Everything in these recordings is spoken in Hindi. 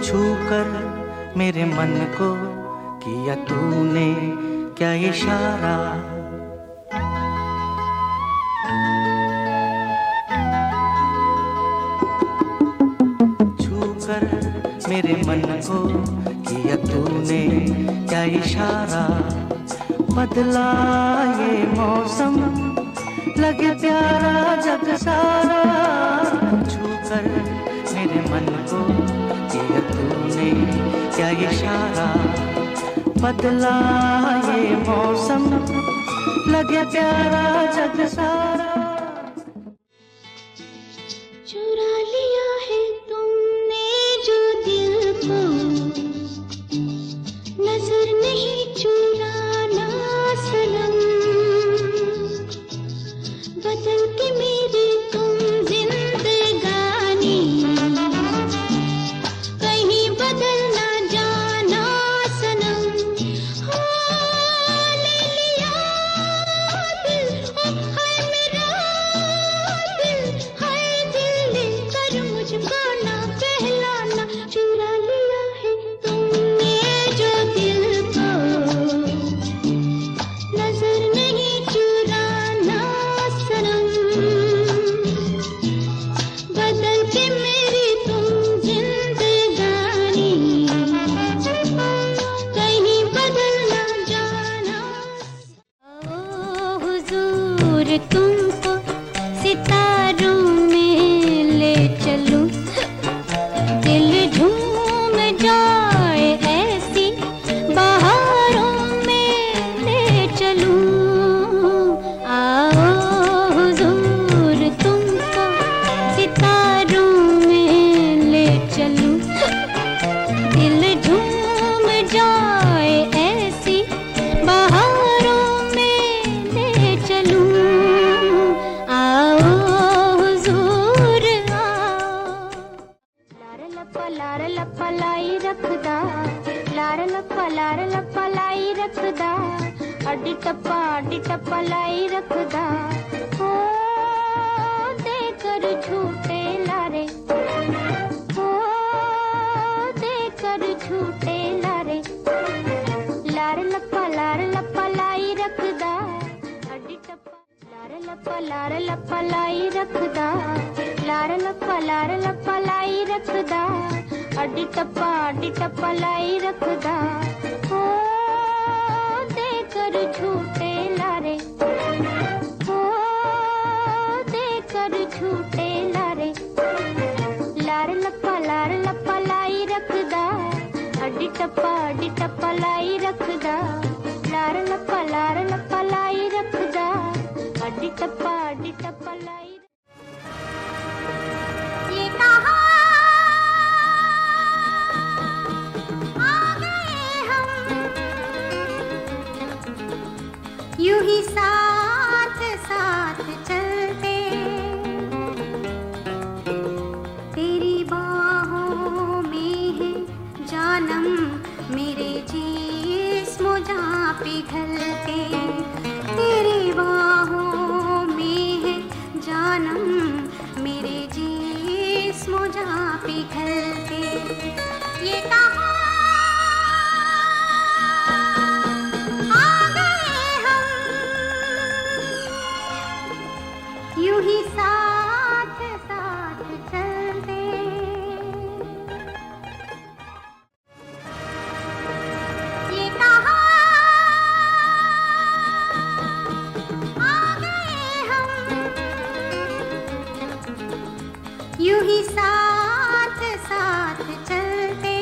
छू कर मेरे मन को किया तूने क्या इशारा, छू कर मेरे मन को किया तूने क्या इशारा। बदला ये मौसम लगे प्यारा जग सारा, छू कर मेरे मन को किया तूने क्या इशारा। बदला ये मौसम लगे प्यारा जग सारा। चुरा लिया है तुमने जो दिल को, नजर नहीं चुराना सनम। बदल के मेरी तुम जिंदगानी, कहीं बदल ना जाना सनम। हाँ, ले लिया दिल, ओ हाय मेरा दिल, हाय दिल लेकर मुझको ना कहलाना। चुरा लिया है तुमने जो दिल को, नजर नहीं चुराना सनम। बदल के मेरी तुम जिंदगानी, कहीं बदल ना जाना। ओ हुजूर तुमको सितारों में ले चलूं, दिल झूम जाए ऐसी बहारों में ले चलूं। आओ हुजूर तुमको सितारों में ले चलूं, दिल झूम जाए ऐसी बहारों में ले चलूं। आओ हुजूर आओ। लार लप्पा लाई रखदा, लार लप्पा लाई रखदा, अड्डी टप्पा लाई रखदा। हो देकर झूठे लारे, हो देकर झूठे लारे। लार लप्पा लाई रखदा, अड्डी टप्पा। लार लप्पा लाई रखदा, लार लप्पा लाई रखदा, अड्डी टप्पा लाई रखदा। हो देकर झूठे लारे, हो देकर झूठे लारे। लार लप्पा लाई रखदा, अड्डी टप्पा लाई रखदा। लार लप्पा लाई रखदा, अड्डी टप्पा लाई। ये कहाँ आ गए हम, यूं ही साथ साथ चलते, तेरी बाहों में है जानम मेरे जिस्म जहाँ पिघलते। तेरी बाहों में है जानम मेरे जिस्म जहाँ पिघलते। ये कहाँ आ गए हम, यूं ही साथ साथ चलते। ये कहाँ आ गए हम, यूं ही साथ साथ चलते।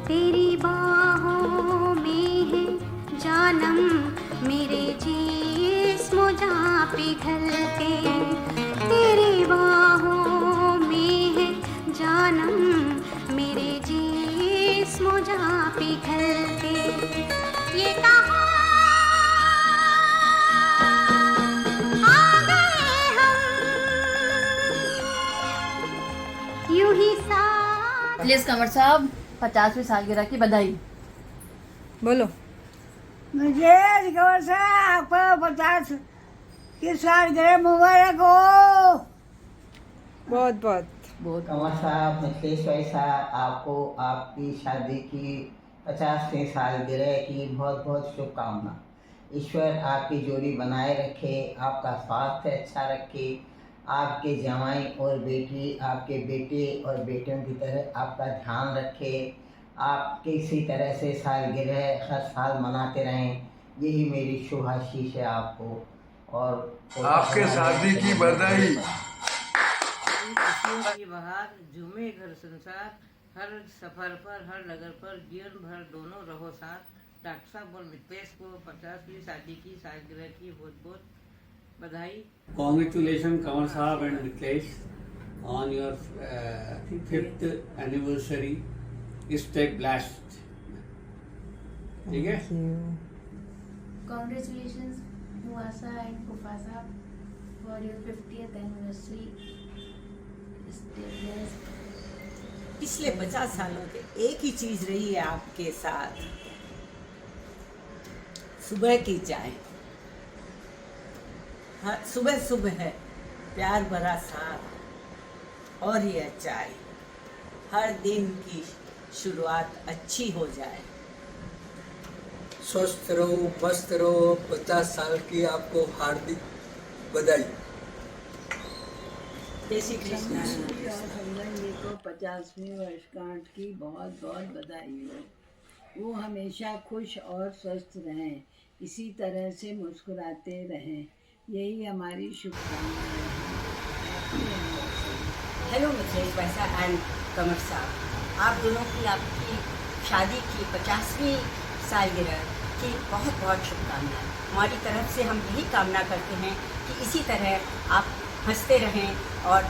तेरी बाहों में है जानम मेरे जिस्म जहाँ पिघलते। तेरी बाहों में है जानम मेरे जिस्म जहाँ पिघलते। ये कहाँ आ गए हम, यूं ही साथ। प्लीज कमर साहब 50वीं सालगिरह की बधाई। बोलो। मुझे रिकवर से आपको 50 की सालगिरह मुबारक हो। बहुत बहुत बहुत कंवर साहब, मिथिलेश भाई साहब, आपको आपकी शादी की 50वीं सालगिरह की बहुत बहुत शुभकामना। ईश्वर आपकी जोड़ी बनाए रखे, आपका स्वास्थ्य अच्छा रखे, आपके जवाई और बेटी आपके बेटे और बेटियों की तरह आपका ध्यान रखे, आप किसी तरह से सालगिरह हर साल मनाते रहें, यही मेरी शुभ आशीष है आपको। और आपके शादी की बधाई। खुशियों की बहार झूमे घर संसार, हर सफर पर हर नगर पर जीवन भर दोनों रहो साथ। डॉक्टर साहब और मितेश को 50वीं शादी की सालगिरह की बहुत बहुत बधाई। Congratulations, Kamal Saab and Mitlesh, on your 5th anniversary. Stay blessed. ठीक है? Congratulations, Muasa and Kufasa, for your 50th anniversary. Stay blessed. पिछले 50 सालों के एक ही चीज रही है आपके साथ, सुबह की चाय। हाँ, सुबह सुबह है प्यार भरा साथ और ये चाय, हर दिन की शुरुआत अच्छी हो जाए। स्वस्थ रहो, मस्त रहो। 50 साल की आपको हार्दिक बधाई। जय श्री कृष्ण। जी को 50वीं वर्षगांठ की बहुत बहुत बधाई हो। वो हमेशा खुश और स्वस्थ रहें, इसी तरह से मुस्कुराते रहें, यही हमारी शुभकामनाएं हैं। हेलो मिथिलेश भाई साहब एंड कमर साहब, आप दोनों की आपकी शादी की 50वीं सालगिरह की बहुत बहुत शुभकामनाएं। हमारी तरफ से हम यही कामना करते हैं कि इसी तरह आप हंसते रहें और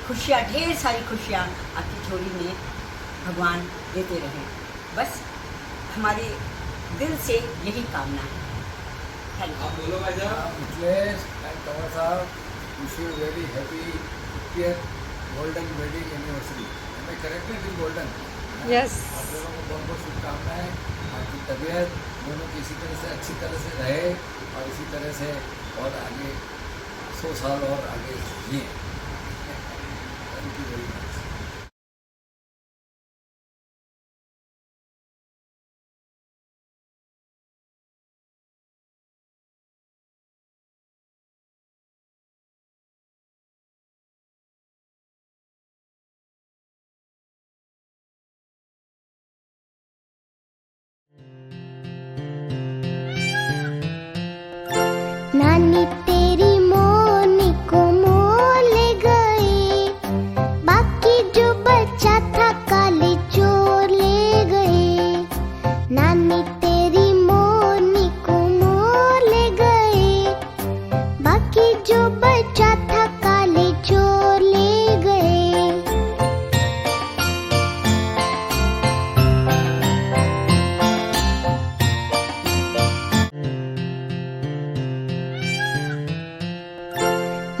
खुशियाँ, ढेर सारी खुशियाँ आपकी झोली में भगवान देते रहें। बस हमारे दिल से यही कामना है। आप बोलो भाई साहब। मिथिलेश एंड कंवर साहब, wish you very happy 50th golden wedding anniversary. हमें करेक्ट है गोल्डन। यस। आप दोनों को बहुत बहुत शुभकामनाएं। आपकी तबीयत दोनों की इसी तरह से अच्छी तरह से रहे और इसी तरह से और आगे 100 साल और आगे जिए। Thank you very much. नानी तेरी मोनी को मोल गए, बाकी जो बचा था काले चोर ले गए। नानी तेरी मोनी को मोल गए, बाकी जो बचा था काले चोर ले गए।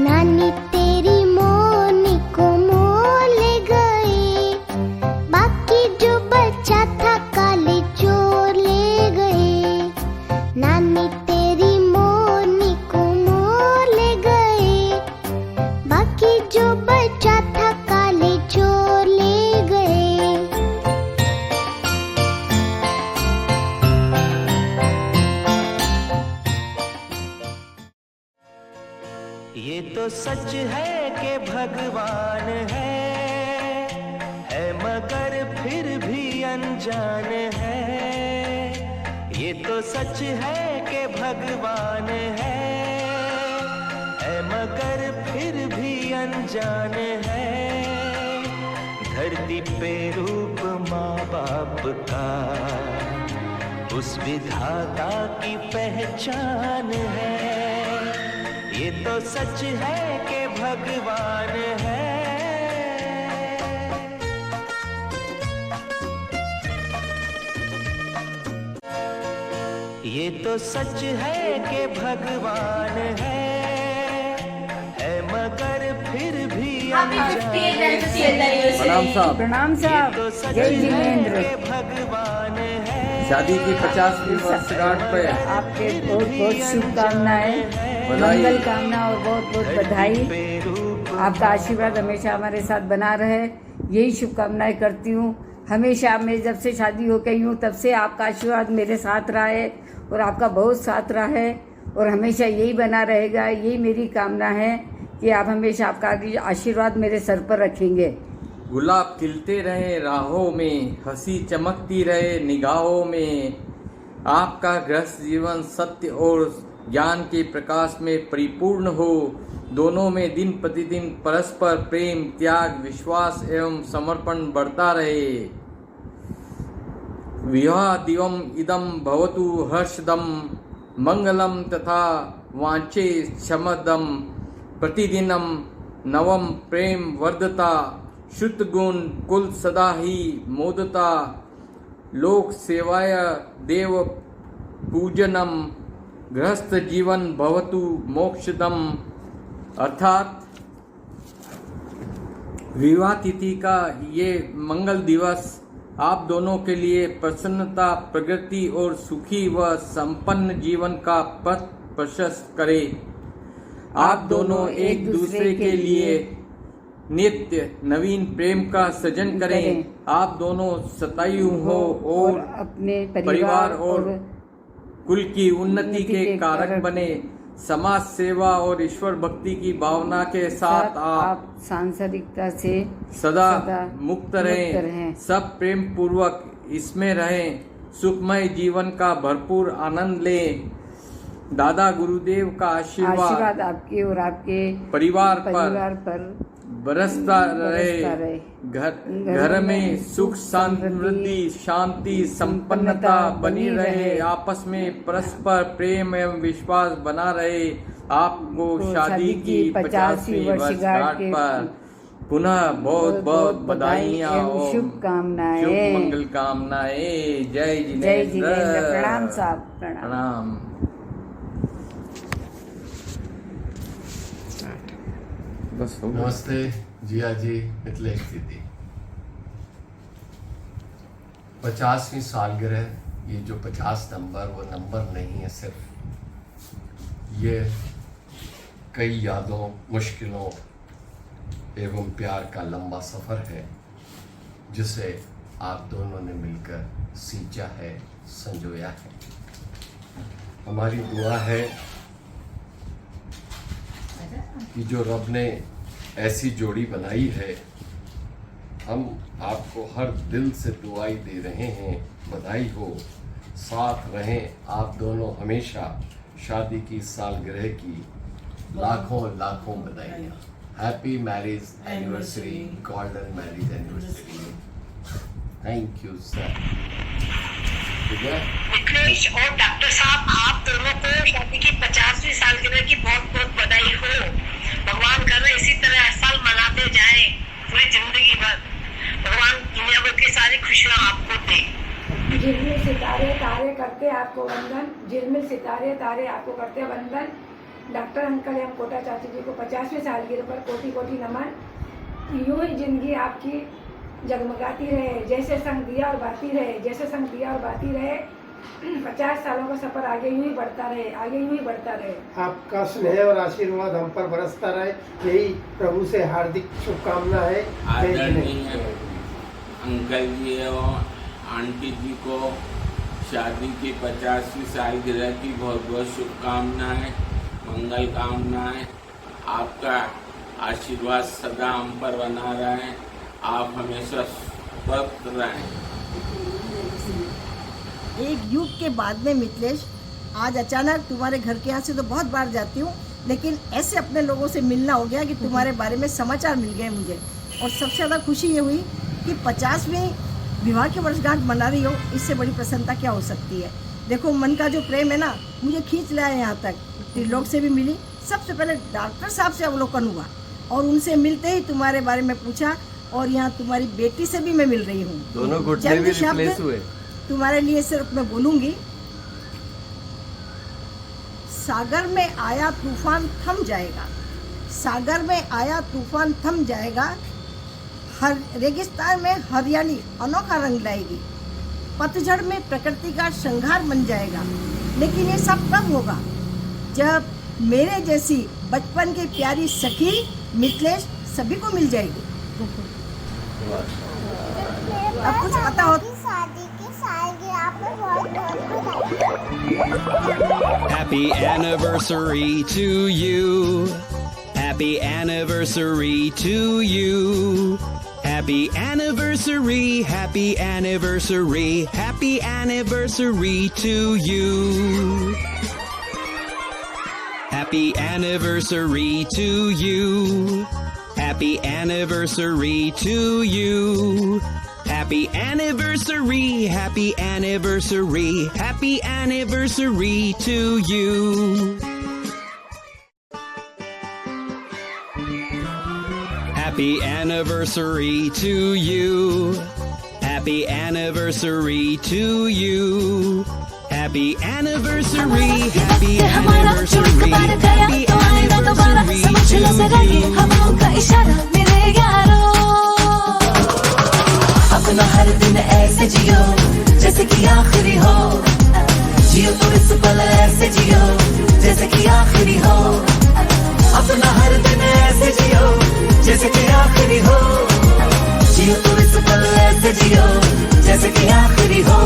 नानी तेरी मोनी को मोल गए, बाकी जो बचा था काले चोर ले गए। नानी तेरी मोनी को मोल गए, बाकी जो बचा था काले चोर ले गए। ये तो सच है कि भगवान है मगर फिर भी अनजान है। ये तो सच है कि भगवान है मगर फिर भी अनजान है। धरती पे रूप माँ बाप का उस विधाता की पहचान है। ये तो सच है कि भगवान है। ये तो सच है कि भगवान है मगर फिर भी प्रणाम साहब। प्रणाम साहब। जय जिनेंद्र। भगवान है। शादी की 50वीं वर्षगांठ पे आपके बहुत बहुत शुभकामनाएं, मंगल कामना और बहुत बहुत बधाई। आपका आशीर्वाद हमेशा हमारे साथ बना रहे, यही शुभकामनाएं करती हूँ। हमेशा मैं जब से शादी हो गई हूँ तब से आपका आशीर्वाद मेरे साथ रहा है और आपका बहुत साथ रहा है और हमेशा यही बना रहेगा। यही मेरी कामना है कि आप हमेशा आपका आशीर्वाद मेरे सर पर रखेंगे। गुलाब खिलते रहे राहों में, हंसी चमकती रहे निगाहों में। आपका गृहस्थ जीवन सत्य और ज्ञान के प्रकाश में परिपूर्ण हो। दोनों में दिन प्रतिदिन परस्पर प्रेम, त्याग, विश्वास एवं समर्पण बढ़ता रहे। विवाह दिवम इदम भवतु हर्षदम मंगलम तथा वांछे क्षमदम। प्रतिदिनम नवम प्रेम वर्धता, शुद्ध गुण कुल सदा ही मोदता। लोक सेवाय देव पूजनम, गृहस्थ जीवन भवतु मोक्षदम। अर्थात विवाह तिथि का ये मंगल दिवस आप दोनों के लिए प्रसन्नता, प्रगति और सुखी व संपन्न जीवन का पथ प्रशस्त करे। आप दोनों एक दूसरे के लिए नित्य नवीन प्रेम का सृजन करें। आप दोनों सतायु हो और अपने परिवार और कुल की उन्नति के कारक बने। समाज सेवा और ईश्वर भक्ति की भावना के साथ आप सांसारिकता से सदा मुक्त रहें। सब प्रेम पूर्वक इसमें रहें। सुखमय जीवन का भरपूर आनंद लें। दादा गुरुदेव का आशीर्वाद आपके और आपके परिवार पर बरसता रहे। घर में सुख समृद्धि शांति संपन्नता बनी रहे। आपस में परस्पर प्रेम एवं विश्वास बना रहे। आपको शादी की 50वीं वर्षगांठ पर पुनः बहुत बहुत बधाइयाँ और शुभकामनाएं। शुभ मंगल कामनाएं। जय जिनेंद्र। प्रणाम साहब, प्रणाम। नमस्ते जिया जी, मिथिलेश दीदी। 50वीं सालगिरह, ये जो 50 नंबर वो नंबर नहीं है सिर्फ, ये कई यादों, मुश्किलों एवं प्यार का लंबा सफ़र है जिसे आप दोनों ने मिलकर सींचा है, संजोया है। हमारी दुआ है कि जो रब ने ऐसी जोड़ी बनाई है, हम आपको हर दिल से दुआई दे रहे हैं, बधाई हो, साथ रहें आप दोनों हमेशा। शादी की सालगिरह की लाखों लाखों बधाइयाँ। Happy marriage anniversary, golden marriage anniversary. Thank you sir. Mithilesh और डॉक्टर साहब, आप दोनों को शादी की 50वीं सालगिरह की बहुत बहुत बधाई हो। भगवान कर रहे इसी तरह हर साल मनाते जाएं पूरी जिंदगी भर। भगवान दुनिया भर की सारी खुशियाँ आपको दे। झिलमिल सितारे तारे करते आपको वंदन, झिलमिल सितारे तारे आपको करते वंदन। डॉक्टर अंकल एवं कोटा चाची जी को 50वीं सालगिरह पर कोटि कोटि नमन। यूं ही जिंदगी आपकी जगमगाती रहे, जैसे संग दिया और बाती रहे, जैसे संग दिया और बाती रहे। 50 सालों का सफर आगे यूं ही बढ़ता रहे, आगे यूं ही बढ़ता रहे। आपका स्नेह और आशीर्वाद हम पर बरसता रहे, यही प्रभु से हार्दिक शुभकामना है। आदरणीय अंकल जी और आंटी जी को शादी की 50वीं सालगिरह की बहुत बहुत शुभकामनाएं, मंगल कामनाएं। आपका आशीर्वाद सदा हम पर बना रहे, आप हमेशा स्वस्थ रहें। एक युग के बाद में मिथिलेश, आज अचानक तुम्हारे घर के यहाँ से तो बहुत बार जाती हूँ, लेकिन ऐसे अपने लोगों से मिलना हो गया कि तुम्हारे बारे में समाचार मिल गए मुझे। और सबसे ज़्यादा खुशी ये हुई कि 50वीं विवाह की वर्षगांठ मना रही हो, इससे बड़ी प्रसन्नता क्या हो सकती है। देखो, मन का जो प्रेम है ना, मुझे खींच लाया यहाँ तक। त्रिलोक से भी मिली, सबसे पहले डॉक्टर साहब से अवलोकन हुआ और उनसे मिलते ही तुम्हारे बारे में पूछा, और यहाँ तुम्हारी बेटी से भी मैं मिल रही हूँ। दोनों घुटने भी रिप्लेस हुए। तुम्हारे लिए सिर्फ मैं बोलूँगी, सागर में आया तूफान थम जाएगा, सागर में आया तूफान थम जाएगा। हर रेगिस्तान में हरियाली अनोखा रंग लाएगी, पतझड़ में प्रकृति का श्रृंगार बन जाएगा। लेकिन ये सब तब होगा जब मेरे जैसी बचपन की प्यारी सखी मिथिलेश सभी को मिल जाएगी। अब कुछ पता हो। शादी की सालगिरह आपको बहुत बहुत बधाई। Happy anniversary to you. Happy anniversary to you. Happy anniversary, happy anniversary, happy anniversary to you. Happy anniversary to you. Happy anniversary to you. Happy anniversary, happy anniversary, happy anniversary to you. Happy anniversary to you. Happy anniversary to you. Happy anniversary, happy anniversary, happy anniversary to you. अपना हर दिन ऐसे जियो जैसे कि आखिरी हो, जियो तो इस पल ऐसे जियो जैसे कि आखिरी हो। अपना हर दिन ऐसे जियो जैसे कि आखिरी हो, जियो तो इस पल ऐसे जियो जैसे कि आखिरी हो।